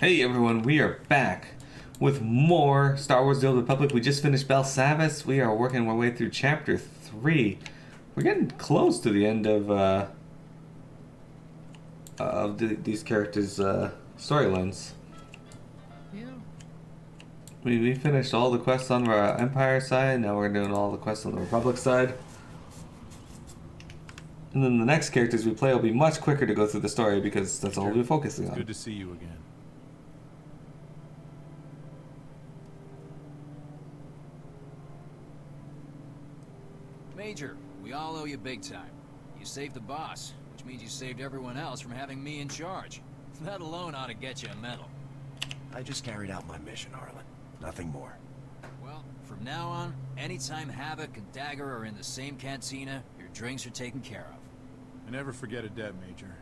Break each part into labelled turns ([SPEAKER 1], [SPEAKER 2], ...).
[SPEAKER 1] Hey everyone, we are back with more Star Wars: The Old Republic. We just finished Belsavis. We are working our way through Chapter 3. We're getting close to the end of these characters' storylines.
[SPEAKER 2] Yeah.
[SPEAKER 1] We finished all the quests on our Empire side. Now we're doing all the quests on the Republic side. And then the next characters we play will be much quicker to go through the story because that's all we'll be focusing on.
[SPEAKER 3] Good to see you again.
[SPEAKER 4] Major, we all owe you big time. You saved the boss, which means you saved everyone else from having me in charge. That alone ought to get you a medal.
[SPEAKER 5] I just carried out my mission, Harlan. Nothing more.
[SPEAKER 4] Well, from now on, anytime Havoc and Dagger are in the same cantina, your drinks are taken care of.
[SPEAKER 3] And never forget a debt, Major.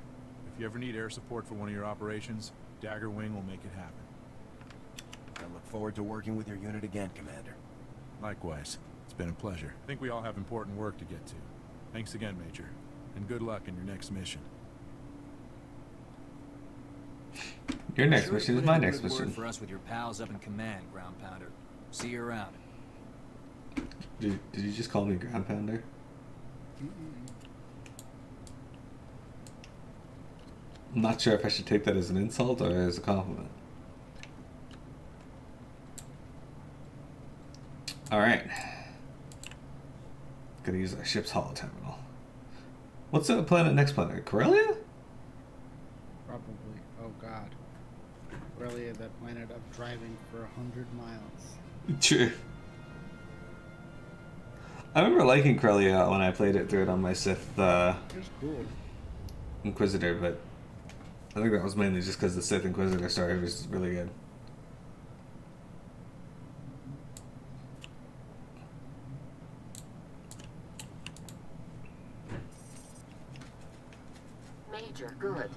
[SPEAKER 3] If you ever need air support for one of your operations, Dagger Wing will make it happen.
[SPEAKER 5] I look forward to working with your unit again, Commander.
[SPEAKER 3] Likewise. It's been a pleasure. I think we all have important work to get to. Thanks again, Major. And good luck in your next mission.
[SPEAKER 1] Your next mission is my next
[SPEAKER 4] Word
[SPEAKER 1] mission.
[SPEAKER 4] for us with your pals up in command, Ground Pounder. See you around.
[SPEAKER 1] Did you just call me Ground Pounder? I'm not sure if I should take that as an insult or as a compliment. Alright. Gotta use our ship's holo terminal. What's the next planet? Corellia?
[SPEAKER 2] Probably. Oh god. Really, that planet of driving for 100 miles.
[SPEAKER 1] True. I remember liking Corellia when I played it through it on my Sith
[SPEAKER 2] It was cool.
[SPEAKER 1] Inquisitor, but I think that was mainly just because the Sith Inquisitor story was really good.
[SPEAKER 6] Major, good.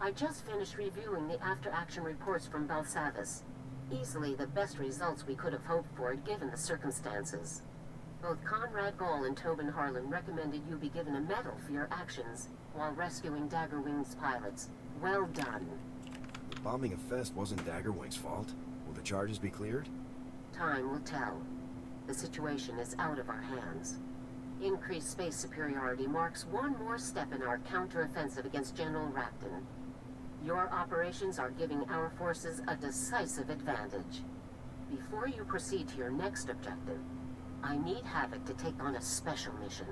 [SPEAKER 6] I just finished reviewing the after-action reports from Belsavis. Easily the best results we could have hoped for given the circumstances. Both Conrad Gall and Tobin Harlan recommended you be given a medal for your actions while rescuing Daggerwing's pilots. Well done.
[SPEAKER 5] The bombing of Fest wasn't Daggerwing's fault. Will the charges be cleared?
[SPEAKER 6] Time will tell. The situation is out of our hands. Increased space superiority marks one more step in our counter-offensive against General Rapton. Your operations are giving our forces a decisive advantage. Before you proceed to your next objective, I need Havoc to take on a special mission.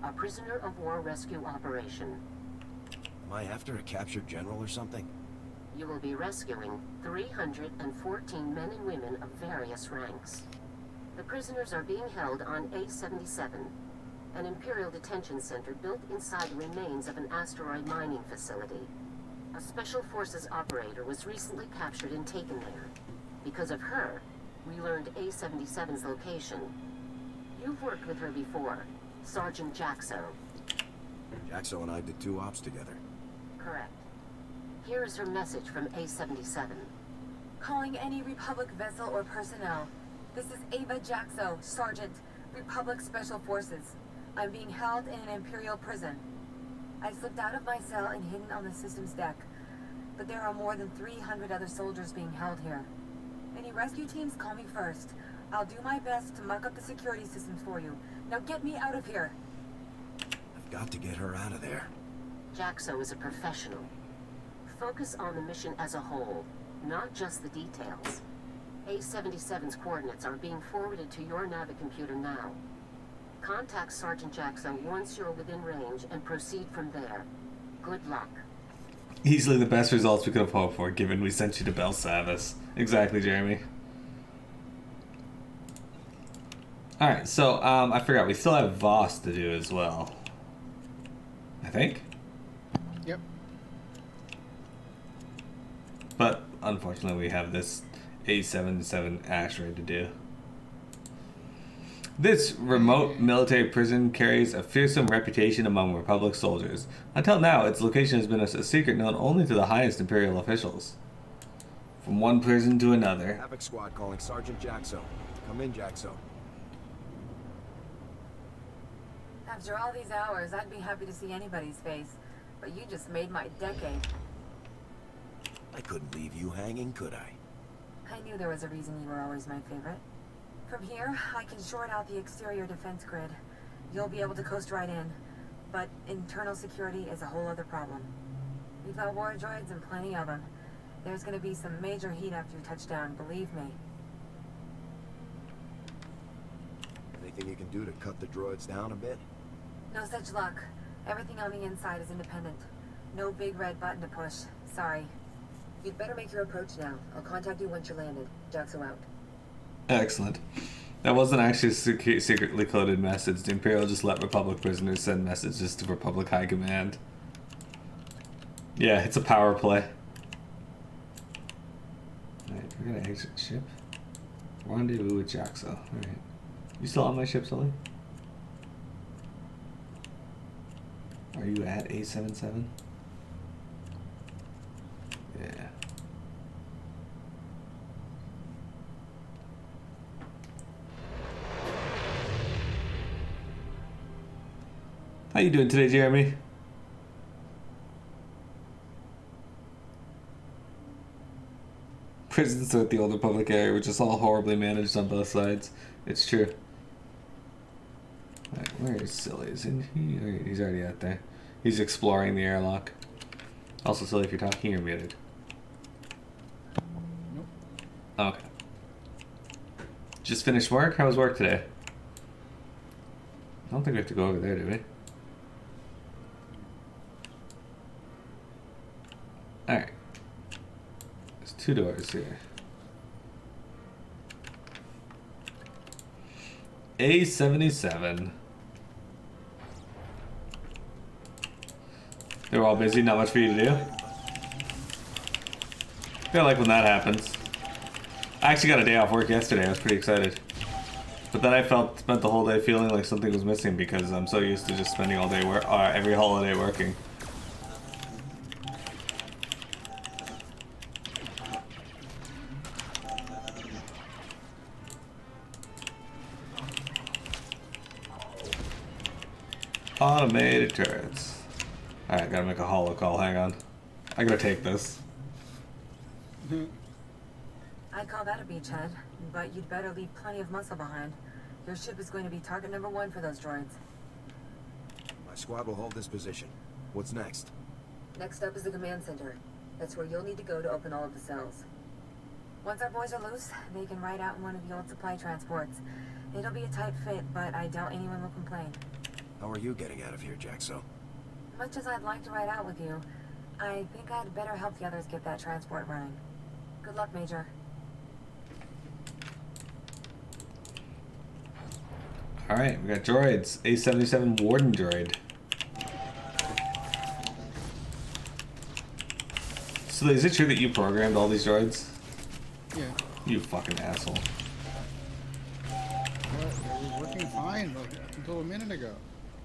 [SPEAKER 6] A prisoner of war rescue operation.
[SPEAKER 5] Am I after a captured general or something?
[SPEAKER 6] You will be rescuing 314 men and women of various ranks. The prisoners are being held on A-77, an Imperial detention center built inside the remains of an asteroid mining facility. A Special Forces operator was recently captured and taken there. Because of her, we learned A-77's location. You've worked with her before, Sergeant Jaxo.
[SPEAKER 5] Jaxo and I did 2 ops together.
[SPEAKER 6] Correct. Here is her message from A-77.
[SPEAKER 7] Calling any Republic vessel or personnel. This is Ava Jaxo, Sergeant, Republic Special Forces. I'm being held in an Imperial prison. I slipped out of my cell and hidden on the system's deck. But there are more than 300 other soldiers being held here. Any rescue teams, call me first. I'll do my best to muck up the security systems for you. Now get me out of here.
[SPEAKER 5] I've got to get her out of there.
[SPEAKER 6] Jaxo is a professional. Focus on the mission as a whole, not just the details. A-77's coordinates are being forwarded to your Navicomputer now. Contact Sergeant Jaxo once you're within range and proceed from there. Good luck.
[SPEAKER 1] Easily the best results we could have hoped for, given we sent you to Belsavis. Exactly, Jeremy. Alright, so, I forgot, we still have Voss to do as well. I think?
[SPEAKER 2] Yep.
[SPEAKER 1] But, unfortunately, we have this A-77 asteroid to do. This remote military prison carries a fearsome reputation among Republic soldiers. Until now, its location has been a secret known only to the highest Imperial officials. From one prison to another.
[SPEAKER 5] Havoc Squad calling Sergeant Jaxo. Come in, Jaxo.
[SPEAKER 7] After all these hours, I'd be happy to see anybody's face. But you just made my decade.
[SPEAKER 5] I couldn't leave you hanging, could I?
[SPEAKER 7] I knew there was a reason you were always my favorite. From here, I can short out the exterior defense grid. You'll be able to coast right in. But internal security is a whole other problem. We've got war droids and plenty of them. There's gonna be some major heat after you touch down, believe me.
[SPEAKER 5] Anything you can do to cut the droids down a bit?
[SPEAKER 7] No such luck. Everything on the inside is independent. No big red button to push. Sorry. You'd better make your approach now. I'll contact you once you're landed. Jaxo out.
[SPEAKER 1] Excellent. That wasn't actually a secretly coded message. The Imperial just let Republic prisoners send messages to Republic High Command. Yeah, it's a power play. Alright, we're gonna exit the ship. Rendezvous with Jaxo. Alright. You still on my ship, Sully? Are you at A77? Yeah. How you doing today, Jeremy? Prisons are at the Old Republic area, which is all horribly managed on both sides. It's true. Right, where is Silly? Isn't he? Right, he's already out there. He's exploring the airlock. Also, Silly, if you're talking, you're muted.
[SPEAKER 2] Nope.
[SPEAKER 1] Okay. Just finished work? How was work today? I don't think we have to go over there, do we? Alright. There's 2 doors here. A77. They're all busy, not much for you to do. I feel like when that happens. I actually got a day off work yesterday, I was pretty excited. But then I spent the whole day feeling like something was missing because I'm so used to just spending all day every holiday working. Automated turrets. Alright, gotta make a holo call, hang on. I gotta take this.
[SPEAKER 7] I'd call that a beachhead, but you'd better leave plenty of muscle behind. Your ship is going to be target number 1 for those droids.
[SPEAKER 5] My squad will hold this position. What's next?
[SPEAKER 7] Next up is the command center. That's where you'll need to go to open all of the cells. Once our boys are loose, they can ride out in one of the old supply transports. It'll be a tight fit, but I doubt anyone will complain.
[SPEAKER 5] How are you getting out of here, Jaxo?
[SPEAKER 7] Much as I'd like to ride out with you, I think I'd better help the others get that transport running. Good luck, Major.
[SPEAKER 1] Alright, we got droids. A77 Warden droid. So is it true that you programmed all these droids?
[SPEAKER 2] Yeah.
[SPEAKER 1] You fucking asshole.
[SPEAKER 2] What? They were working fine like until a minute ago.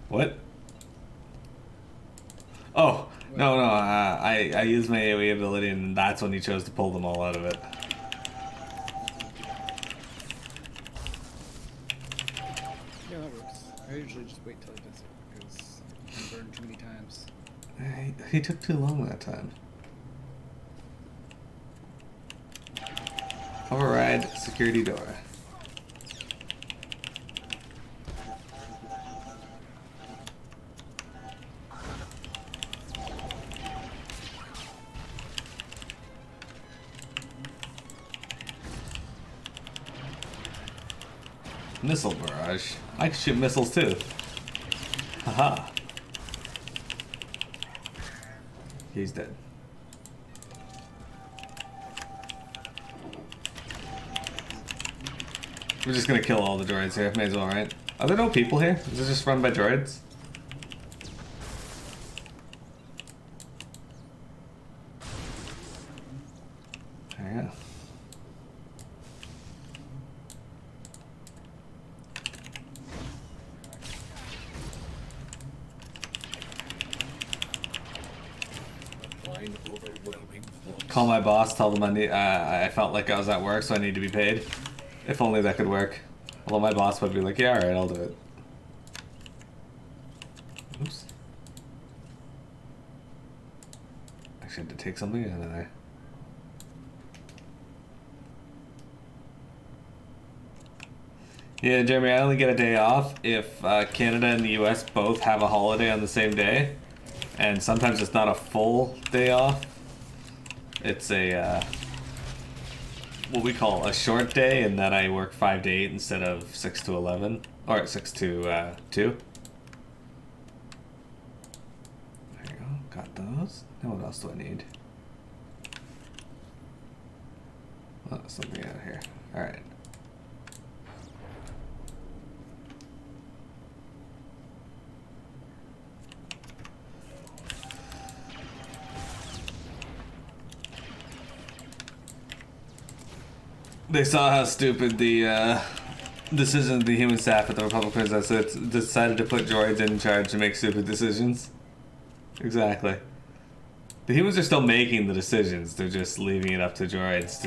[SPEAKER 1] What? Oh, no, I used my AoE ability and that's when you chose to pull them all out of it.
[SPEAKER 2] Yeah, that works. I usually just wait till he does it because I've been burned too many times.
[SPEAKER 1] He took too long that time. Override security door. Missile barrage. I can shoot missiles too. Haha. He's dead. We're just gonna kill all the droids here. May as well, right? Are there no people here? Is it just run by droids? Yeah. Call my boss, tell them I felt like I was at work, so I need to be paid. If only that could work. Although my boss would be like, yeah, alright, I'll do it. Oops. Actually, I had to take something out of there. Yeah, Jeremy, I only get a day off if Canada and the US both have a holiday on the same day. And sometimes it's not a full day off. It's a, what we call a short day, in that I work 5 to 8 instead of 6 to 11. Or 6 to 2. There you go, got those. Now what else do I need? Oh, something out here. Alright. They saw how stupid the decisions of the human staff at the Republic Prison, so it's decided to put droids in charge to make stupid decisions. Exactly. The humans are still making the decisions, they're just leaving it up to droids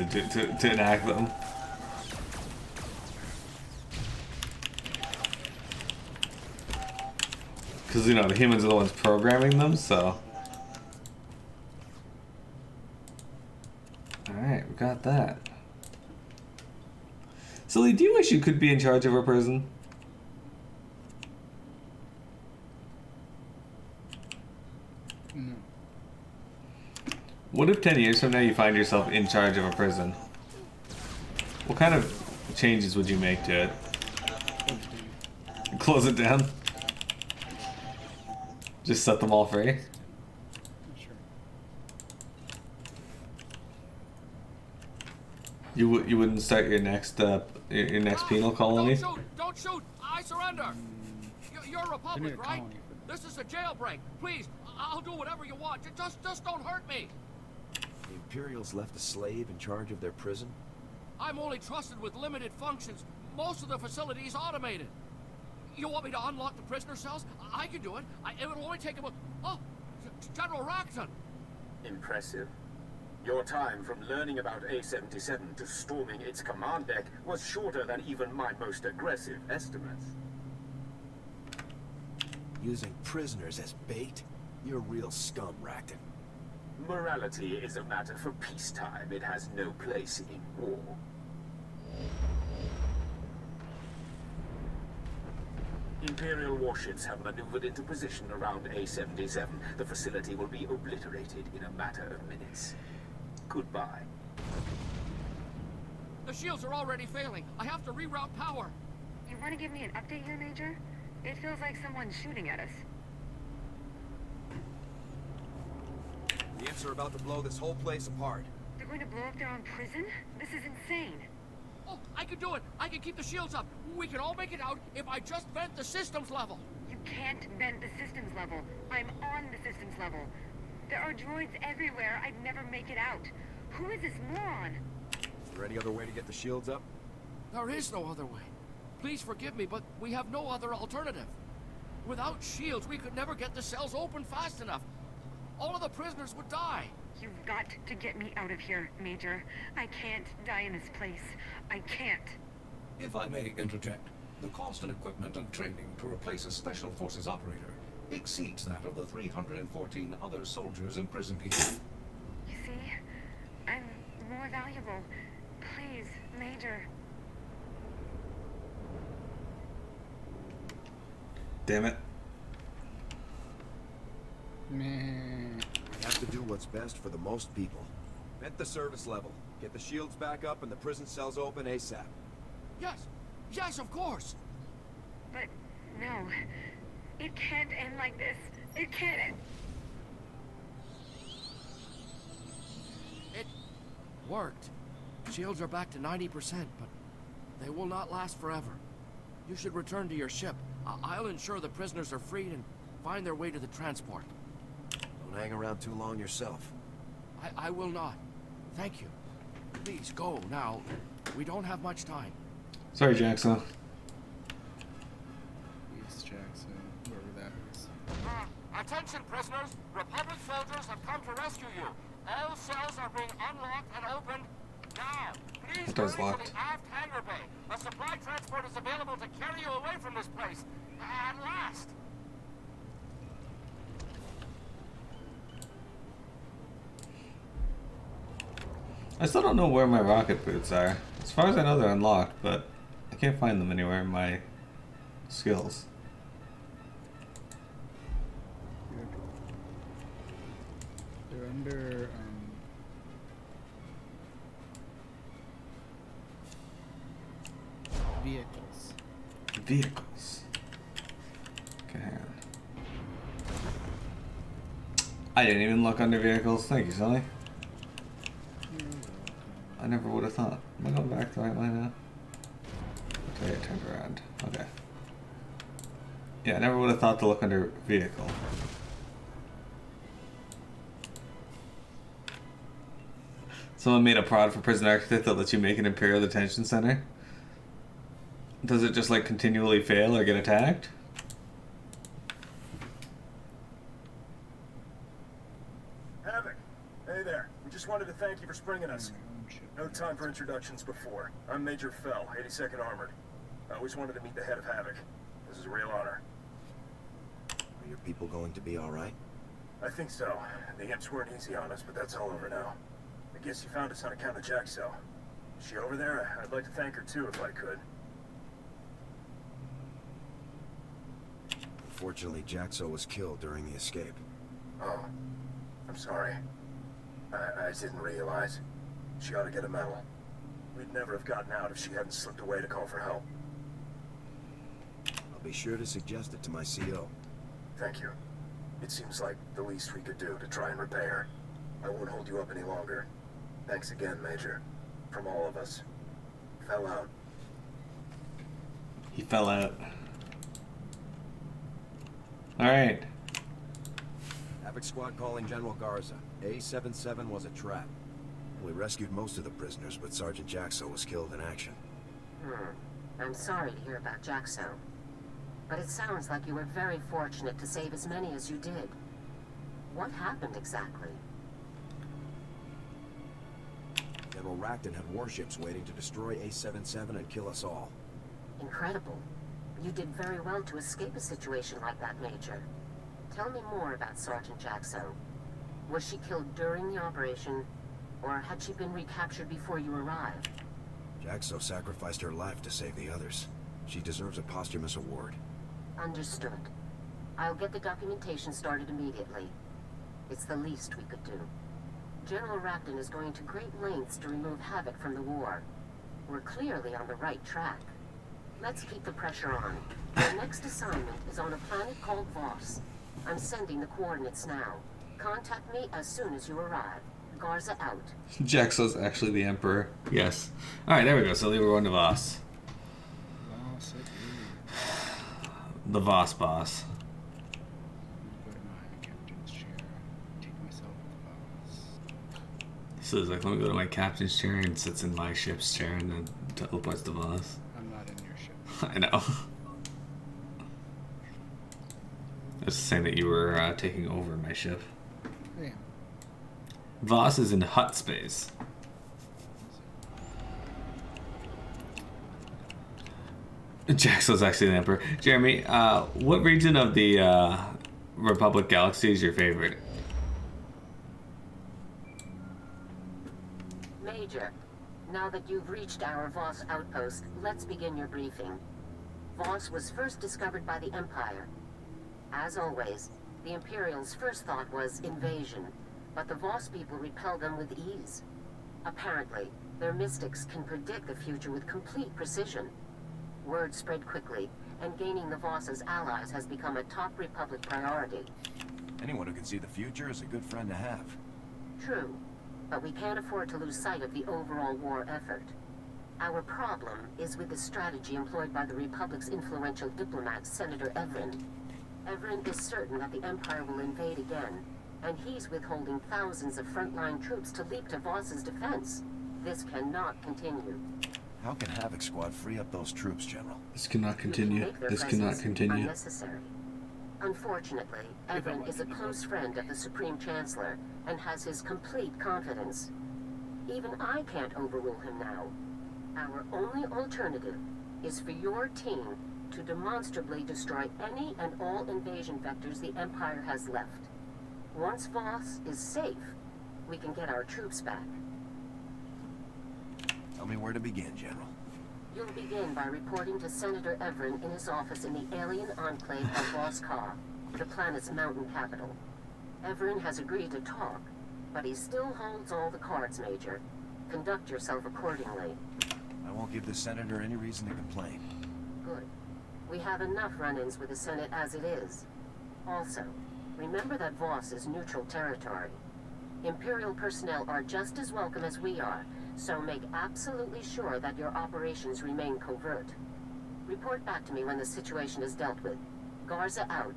[SPEAKER 1] to enact them. Because, you know, the humans are the ones programming them, so... Alright, we got that. Sully, do you wish you could be in charge of a prison?
[SPEAKER 2] No.
[SPEAKER 1] What if 10 years from now you find yourself in charge of a prison? What kind of changes would you make to it? Close it down? Just set them all free?
[SPEAKER 2] Sure.
[SPEAKER 1] You wouldn't start your next penal colony?
[SPEAKER 8] Don't shoot! Don't shoot! I surrender! You're a
[SPEAKER 2] I need a
[SPEAKER 8] Republic, right?
[SPEAKER 2] colony for that.
[SPEAKER 8] This is a jailbreak. Please, I'll do whatever you want. Just don't hurt me.
[SPEAKER 5] The Imperials left a slave in charge of their prison?
[SPEAKER 8] I'm only trusted with limited functions. Most of the facility is automated. You want me to unlock the prisoner cells? I can do it. It will only take about... Oh, General Rackton.
[SPEAKER 9] Impressive. Your time from learning about A-77 to storming its command deck was shorter than even my most aggressive estimates.
[SPEAKER 5] Using prisoners as bait? You're real scum, Rackton.
[SPEAKER 9] Morality is a matter for peacetime. It has no place in war. Imperial warships have maneuvered into position around A-77. The facility will be obliterated in a matter of minutes. Goodbye.
[SPEAKER 8] The shields are already failing. I have to reroute power.
[SPEAKER 7] You want to give me an update here, Major? It feels like someone's shooting at us.
[SPEAKER 10] The Imps are about to blow this whole place apart.
[SPEAKER 7] They're going to blow up their own prison? This is insane.
[SPEAKER 8] Oh, I can do it. I can keep the shields up. We can all make it out if I just vent the systems level.
[SPEAKER 7] You can't vent the systems level. I'm on the systems level. There are droids everywhere. I'd never make it out. Who is this moron?
[SPEAKER 10] Is there any other way to get the shields up?
[SPEAKER 8] There is no other way. Please forgive me, but we have no other alternative. Without shields, we could never get the cells open fast enough. All of the prisoners would die.
[SPEAKER 7] You've got to get me out of here, Major. I can't die in this place. I can't.
[SPEAKER 11] If I may interject, the cost and equipment and training to replace a Special Forces operator exceeds that of the 314 other soldiers imprisoned here.
[SPEAKER 7] You see? I'm more valuable. Please, Major.
[SPEAKER 1] Damn it.
[SPEAKER 2] Man.
[SPEAKER 5] We have to do what's best for the most people.
[SPEAKER 10] Vent the service level. Get the shields back up and the prison cells open ASAP.
[SPEAKER 8] Yes, of course.
[SPEAKER 7] But, no. It can't end like this. It can't end.
[SPEAKER 8] It worked. Shields are back to 90%, but they will not last forever. You should return to your ship. I'll ensure the prisoners are freed and find their way to the transport.
[SPEAKER 5] Don't hang around too long yourself.
[SPEAKER 8] I will not. Thank you. Please go now. We don't have much time.
[SPEAKER 1] Sorry, Jackson.
[SPEAKER 2] East Jackson, wherever that is.
[SPEAKER 8] Attention, prisoners. Republic soldiers have come to rescue you. All cells are being unlocked and opened now. Please
[SPEAKER 1] Door's
[SPEAKER 8] hurry to
[SPEAKER 1] locked.
[SPEAKER 8] the aft hangar bay. A supply transport is available to carry you away from this place. At last.
[SPEAKER 1] I still don't know where my rocket boots are. As far as I know, they're unlocked, but I can't find them anywhere in my skills.
[SPEAKER 2] They're under, vehicles.
[SPEAKER 1] Vehicles. Okay, hang on. I didn't even look under vehicles. Thank you, Sully. I never would have thought. Am I going back the right way now? Okay, it turned around. Okay. Yeah, I never would have thought to look under vehicle. Someone made a prod for Prison Architect that lets you make an Imperial Detention Center. Does it just like continually fail or get attacked?
[SPEAKER 12] Havoc! Hey there. We just wanted to thank you for springing us. No time for introductions before. I'm Major Fell, 82nd Armored. I always wanted to meet the head of Havoc. This is a real honor.
[SPEAKER 5] Are your people going to be alright?
[SPEAKER 12] I think so. The imps weren't easy on us, but that's all over now. I guess you found us on account of Jaxo. Is she over there? I'd like to thank her too if I could.
[SPEAKER 5] Unfortunately, Jaxo was killed during the escape.
[SPEAKER 12] Oh. I'm sorry. I didn't realize. She ought to get a medal. We'd never have gotten out if she hadn't slipped away to call for help.
[SPEAKER 5] I'll be sure to suggest it to my CO.
[SPEAKER 12] Thank you. It seems like the least we could do to try and repay her. I won't hold you up any longer. Thanks again, Major. From all of us. Fell out.
[SPEAKER 1] He fell out. Alright.
[SPEAKER 5] Havoc Squad calling General Garza. A77 was a trap. We rescued most of the prisoners, but Sergeant Jaxo was killed in action.
[SPEAKER 6] I'm sorry to hear about Jaxo. But it sounds like you were very fortunate to save as many as you did. What happened exactly?
[SPEAKER 5] General Racton had warships waiting to destroy A77 and kill us all.
[SPEAKER 6] Incredible. You did very well to escape a situation like that, Major. Tell me more about Sergeant Jaxo. Was she killed during the operation, or had she been recaptured before you arrived?
[SPEAKER 5] Jaxo sacrificed her life to save the others. She deserves a posthumous award.
[SPEAKER 6] Understood. I'll get the documentation started immediately. It's the least we could do. General Racton is going to great lengths to remove Havoc from the war. We're clearly on the right track. Let's keep the pressure on. Our next assignment is on a planet called Voss. I'm sending the coordinates now. Contact me as soon as you arrive. Garza out.
[SPEAKER 1] Jaxo's actually the Emperor. Yes. Alright, there we go. So we're going to Voss. The Voss boss.
[SPEAKER 2] Go to my captain's chair. Take myself to Voss.
[SPEAKER 1] So it's like, let me go to my captain's chair, and sits in my ship's chair and then teleports to Voss.
[SPEAKER 2] I'm not in your ship.
[SPEAKER 1] I know. I was saying that you were taking over my ship.
[SPEAKER 2] Yeah.
[SPEAKER 1] Voss is in hut space. Jaxo's actually the Emperor. Jeremy, what region of the Republic Galaxy is your favorite?
[SPEAKER 6] Major, now that you've reached our Voss outpost, let's begin your briefing. Voss was first discovered by the Empire. As always, the Imperials' first thought was invasion, but the Voss people repel them with ease. Apparently, their mystics can predict the future with complete precision. Word spread quickly, and gaining the Voss as allies has become a top Republic priority.
[SPEAKER 5] Anyone who can see the future is a good friend to have.
[SPEAKER 6] True, but we can't afford to lose sight of the overall war effort. Our problem is with the strategy employed by the Republic's influential diplomat, Senator Everin. Everin is certain that the Empire will invade again, and he's withholding thousands of frontline troops to leap to Voss's defense. This cannot continue.
[SPEAKER 5] How can Havoc Squad free up those troops, General?
[SPEAKER 1] This cannot continue. This cannot continue.
[SPEAKER 6] Unnecessary. Unfortunately, Everin is a close friend of the Supreme Chancellor and has his complete confidence. Even I can't overrule him now. Our only alternative is for your team to demonstrably destroy any and all invasion vectors the Empire has left. Once Voss is safe, we can get our troops back.
[SPEAKER 5] Tell me where to begin, General.
[SPEAKER 6] You'll begin by reporting to Senator Everin in his office in the alien enclave of Voskar, the planet's mountain capital. Everin has agreed to talk, but he still holds all the cards, Major. Conduct yourself accordingly.
[SPEAKER 5] I won't give the Senator any reason to complain.
[SPEAKER 6] Good. We have enough run-ins with the Senate as it is. Also, remember that Voss is neutral territory. Imperial personnel are just as welcome as we are, so make absolutely sure that your operations remain covert. Report back to me when the situation is dealt with. Garza out.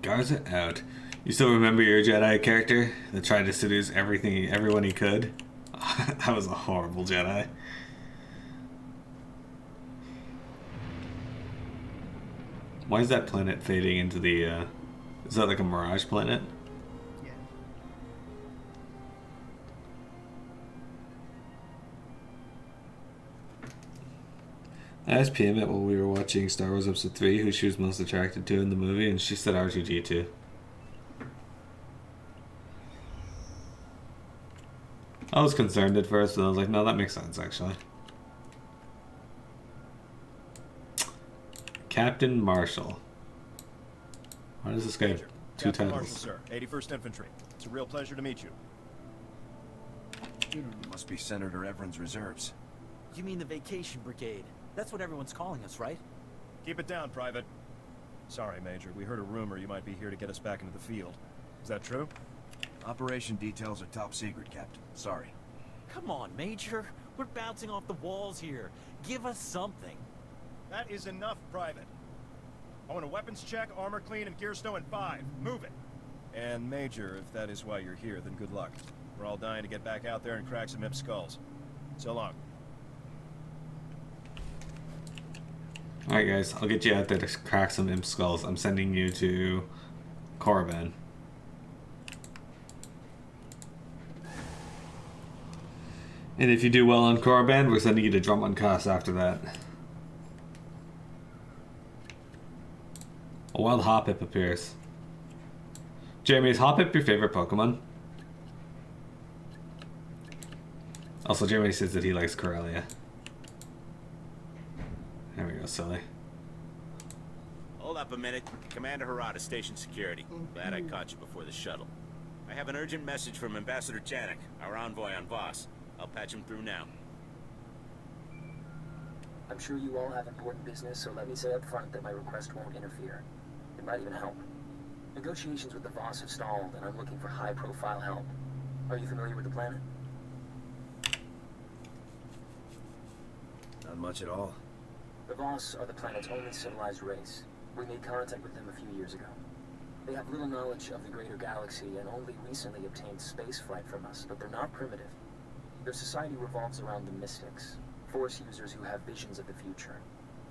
[SPEAKER 1] Garza out. You still remember your Jedi character that tried to seduce everyone he could? That was a horrible Jedi. Why is that planet fading into the, is that like a mirage planet?
[SPEAKER 2] Yeah.
[SPEAKER 1] I asked Pm while we were watching Star Wars Episode 3 who she was most attracted to in the movie, and she said R2-D2. I was concerned at first, but I was like, no, that makes sense, actually. Captain Marshall. Why does this guy have two
[SPEAKER 12] Captain
[SPEAKER 1] titles?
[SPEAKER 12] Marshall, sir. 81st Infantry. It's a real pleasure to meet you.
[SPEAKER 5] Must be Senator Everin's reserves.
[SPEAKER 13] You mean the vacation brigade? That's what everyone's calling us, right?
[SPEAKER 12] Keep it down, Private. Sorry, Major. We heard a rumor you might be here to get us back into the field. Is that true?
[SPEAKER 5] Operation details are top secret, Captain. Sorry.
[SPEAKER 13] Come on, Major. We're bouncing off the walls here. Give us something.
[SPEAKER 12] That is enough, Private. I want a weapons check, armor clean, and gear stow in 5. Move it. And Major, if that is why you're here, then good luck. We're all dying to get back out there and crack some imp skulls. So long.
[SPEAKER 1] Alright guys, I'll get you out there to crack some imp skulls. I'm sending you to Korriban. And if you do well on Korriban, we're sending you to Drummondcast after that. A wild Hoppip appears. Jeremy, is Hoppip your favorite Pokemon? Also, Jeremy says that he likes Corellia. There we go, silly.
[SPEAKER 14] Hold up a minute. Commander Harada, Station Security. Glad I caught you before the shuttle. I have an urgent message from Ambassador Janik, our envoy on Voss. I'll patch him through now.
[SPEAKER 15] I'm sure you all have important business, so let me say up front that my request won't interfere. It might even help. Negotiations with the Voss have stalled, and I'm looking for high-profile help. Are you familiar with the planet?
[SPEAKER 5] Not much at all.
[SPEAKER 15] The Voss are the planet's only civilized race. We made contact with them a few years ago. They have little knowledge of the greater galaxy and only recently obtained spaceflight from us, but they're not primitive. Their society revolves around the mystics, Force users who have visions of the future.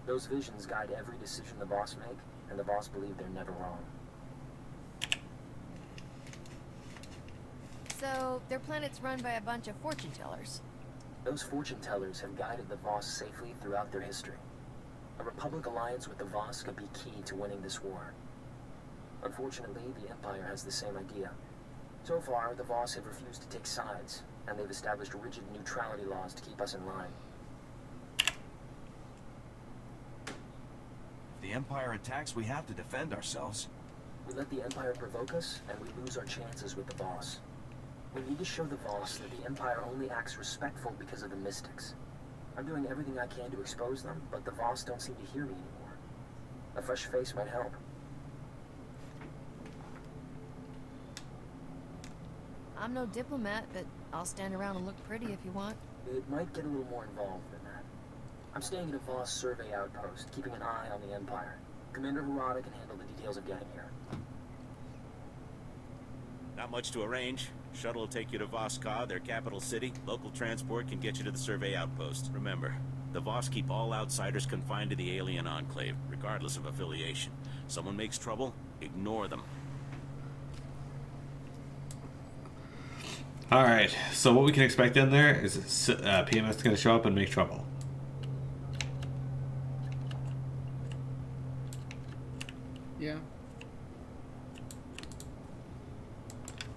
[SPEAKER 15] Those visions guide every decision the Voss make, and the Voss believe they're never wrong.
[SPEAKER 16] So, their planet's run by a bunch of fortune tellers.
[SPEAKER 15] Those fortune tellers have guided the Voss safely throughout their history. A Republic alliance with the Voss could be key to winning this war. Unfortunately, the Empire has the same idea. So far, the Voss have refused to take sides, and they've established rigid neutrality laws to keep us in line.
[SPEAKER 5] If the Empire attacks, we have to defend ourselves.
[SPEAKER 15] We let the Empire provoke us, and we lose our chances with the Voss. We need to show the Voss that the Empire only acts respectful because of the mystics. I'm doing everything I can to expose them, but the Voss don't seem to hear me anymore. A fresh face might help.
[SPEAKER 16] I'm no diplomat, but I'll stand around and look pretty if you want.
[SPEAKER 15] It might get a little more involved than that. I'm staying at a Voss survey outpost, keeping an eye on the Empire. Commander Harada can handle the details of getting here.
[SPEAKER 14] Not much to arrange. Shuttle will take you to Voskar, their capital city. Local transport can get you to the survey outpost. Remember, the Voss keep all outsiders confined to the alien enclave, regardless of affiliation. Someone makes trouble, ignore them.
[SPEAKER 1] Alright, so what we can expect in there is PMS going to show up and make trouble.
[SPEAKER 2] Yeah.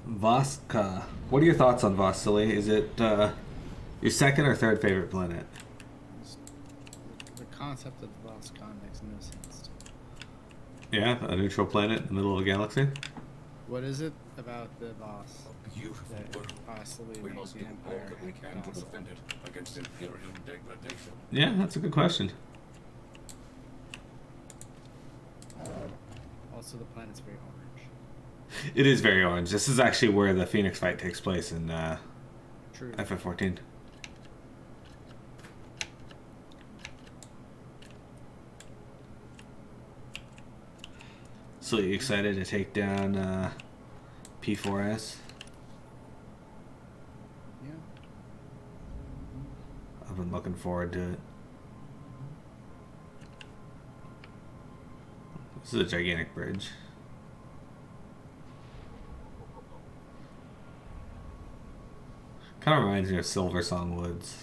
[SPEAKER 1] Voska. What are your thoughts on Voss, Silly? Is it Your second or third favorite planet?
[SPEAKER 2] The concept of Voscon makes no sense to me.
[SPEAKER 1] Yeah, a neutral planet in the middle of a galaxy.
[SPEAKER 2] What is it about the Vos
[SPEAKER 11] Beautiful
[SPEAKER 2] that
[SPEAKER 11] world.
[SPEAKER 2] possibly
[SPEAKER 11] We
[SPEAKER 2] makes
[SPEAKER 11] must
[SPEAKER 2] the
[SPEAKER 11] do all
[SPEAKER 2] Empire
[SPEAKER 11] that we can to
[SPEAKER 2] docile?
[SPEAKER 11] defend it against Imperial degradation.
[SPEAKER 1] Yeah, that's a good question.
[SPEAKER 2] Also, the planet's very orange.
[SPEAKER 1] It is very orange. This is actually where the Phoenix fight takes place in
[SPEAKER 2] True.
[SPEAKER 1] FF14. So you excited to take down P4S?
[SPEAKER 2] Yeah.
[SPEAKER 1] I've been looking forward to it. This is a gigantic bridge. Kind of reminds me of Silver Song Woods.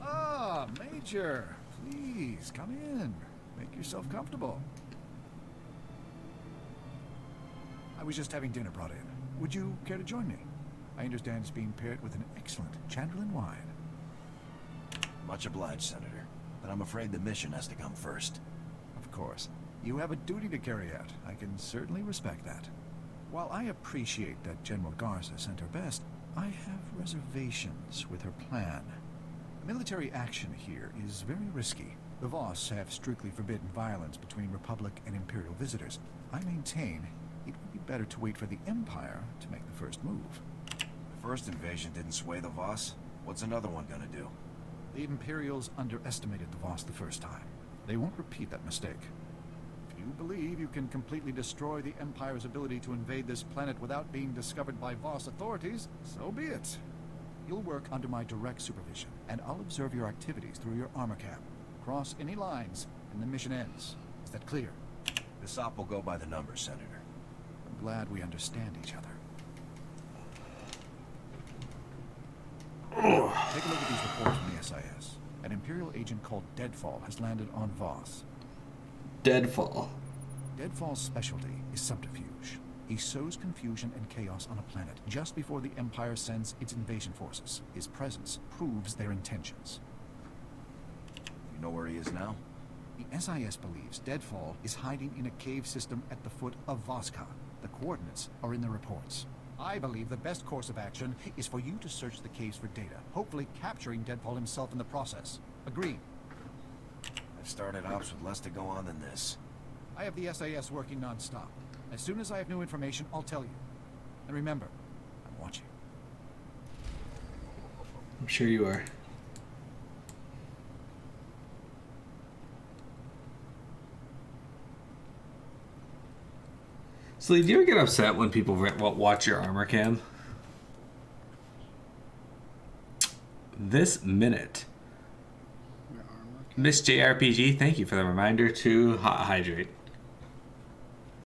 [SPEAKER 17] Ah, Major. Please, come in. Make yourself comfortable. I was just having dinner brought in. Would you care to join me? I understand it's being paired with an excellent Chandler wine.
[SPEAKER 5] Much obliged, Senator. But I'm afraid the mission has to come first.
[SPEAKER 17] Of course. You have a duty to carry out. I can certainly respect that. While I appreciate that General Garza sent her best, I have reservations with her plan. Military action here is very risky. The Voss have strictly forbidden violence between Republic and Imperial visitors. I maintain it would be better to wait for the Empire to make the first move.
[SPEAKER 5] The first invasion didn't sway the Voss. What's another one gonna do?
[SPEAKER 17] The Imperials underestimated the Voss the first time. They won't repeat that mistake. If you believe you can completely destroy the Empire's ability to invade this planet without being discovered by Voss authorities, so be it. You'll work under my direct supervision, and I'll observe your activities through your armor cam. Cross any lines, and the mission ends. Is that clear?
[SPEAKER 5] This op will go by the numbers, Senator.
[SPEAKER 17] I'm glad we understand each other. Take a look at these reports from the SIS. An Imperial agent called Deadfall has landed on Voss.
[SPEAKER 1] Deadfall.
[SPEAKER 17] Deadfall's specialty is subterfuge. He sows confusion and chaos on a planet just before the Empire sends its invasion forces. His presence proves their intentions.
[SPEAKER 5] You know where he is now?
[SPEAKER 17] The SIS believes Deadfall is hiding in a cave system at the foot of Voska. The coordinates are in the reports. I believe the best course of action is for you to search the caves for data, hopefully capturing Deadfall himself in the process. Agreed?
[SPEAKER 5] I've started ops with less to go on than this.
[SPEAKER 17] I have the SAS working non-stop. As soon as I have new information, I'll tell you. And remember, I'm watching.
[SPEAKER 1] I'm sure you are. So, do you ever get upset when people watch your armor cam? This minute. Miss JRPG, thank you for the reminder to hydrate.